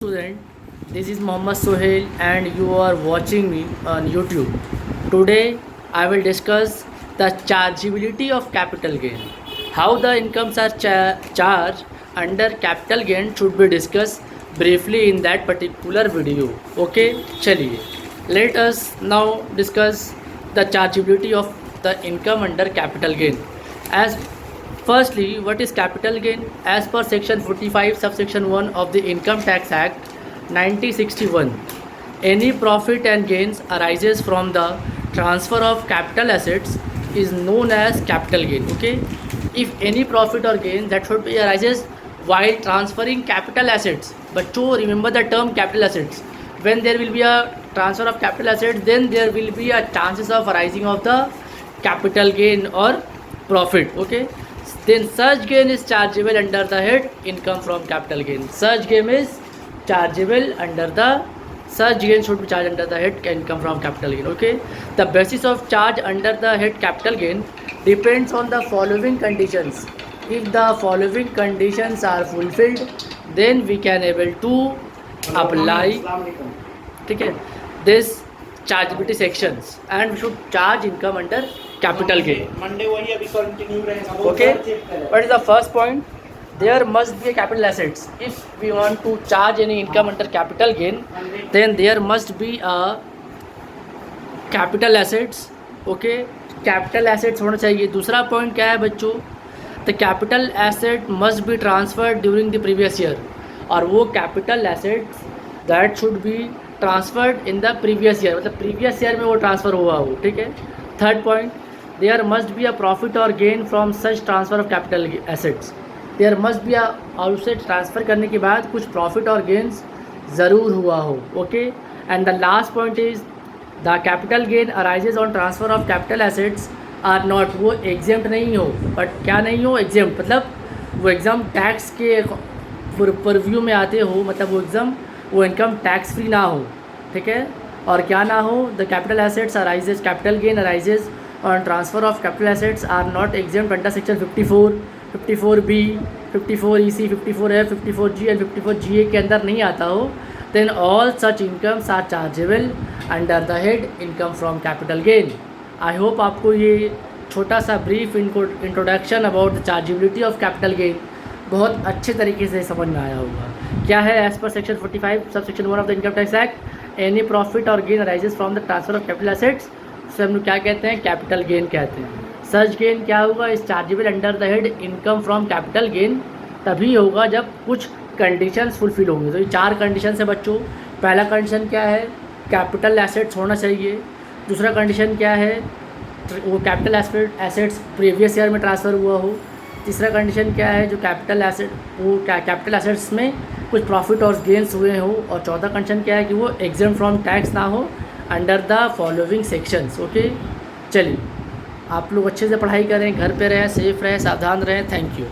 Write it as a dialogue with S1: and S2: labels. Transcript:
S1: Student, this is Mohammad Sohail and you are watching me on YouTube. Today I will discuss the chargeability of capital gain. How the incomes are charged under capital gain should be discussed briefly in that particular video. Okay, chaliye. Let us now discuss the chargeability of the income under capital gain. As Firstly, what is capital gain? As per section 45 subsection 1 of the Income Tax Act 1961, any profit and gains arises from the transfer of capital assets is known as capital gain. Okay, if any profit or gain that should be arises while transferring capital assets, but to remember the term capital assets, when there will be a transfer of capital assets, then there will be a chances of arising of the capital gain or profit. Okay, then such gain is chargeable under the head income from capital gain. Such gain is chargeable under the such gain should be charged under the head income from capital gain. Okay, the basis of charge under the head capital gain depends on the following conditions. If the following conditions are fulfilled, then we can able to apply this chargeability sections and we should charge income under capital gain. Okay, what is the first point? There must be a capital assets. If we want to charge any income under capital gain, then there must be a capital assets. Okay, capital assets होना चाहिए. दूसरा point क्या है बच्चों? The capital asset must be transferred during the previous year. और वो capital assets that should be transferred in the previous year, मतलब previous year में वो transfer हुआ हो. ठीक है. Third point, there must be a profit or gain from such transfer of capital assets. There must be a और उससे transfer करने के बाद कुछ प्रॉफिट और गेन्स ज़रूर हुआ हो. Okay, and the last point is the capital gain arises on transfer of capital assets are not, वो एग्जेम्प्ट नहीं हो. बट क्या नहीं हो? एग्जेम्प्ट मतलब वो एग्ज़ाम टैक्स के परव्यू में आते हो, मतलब वो एग्ज़ाम वो इनकम टैक्स फ्री ना हो. ठीक है, और क्या ना हो? The capital assets arises, capital gain arises on transfer of capital assets are not exempt under section 54, 54B, 54EC, 54F, 54G and 54GA के अंदर नहीं आता हो. Then all such incomes are chargeable under the head income from capital gain. I hope आपको ये छोटा सा brief introduction about the chargeability of capital gain बहुत अच्छे तरीके से समझ में आया होगा. क्या है? एज पर सेक्शन 45 सब section 1 of the income tax act, any profit और gain arises from the transfer of capital assets, उसे हम लोग क्या कहते हैं? कैपिटल गेन कहते हैं. सच गेन क्या होगा? इस chargeable under the head income from capital gain तभी होगा जब कुछ कंडीशंस फुलफिल होंगे. तो ये 4 कंडीशन है बच्चों. पहला कंडीशन क्या है? कैपिटल एसेट्स होना चाहिए. दूसरा कंडीशन क्या है? वो कैपिटल एसेट्स प्रीवियस ईयर में ट्रांसफ़र हुआ हो. तीसरा कंडीशन क्या है? जो कैपिटल एसेट वो कैपिटल एसेट्स में कुछ प्रॉफिट और गेंस हुए हो. और चौथा कंडीशन क्या है? कि वो एग्जेम्प्ट फ्रॉम टैक्स ना हो under the following sections. Okay, चलिए आप लोग अच्छे से पढ़ाई करें, घर पे रहें, सेफ रहें, सावधान रहें. Thank you.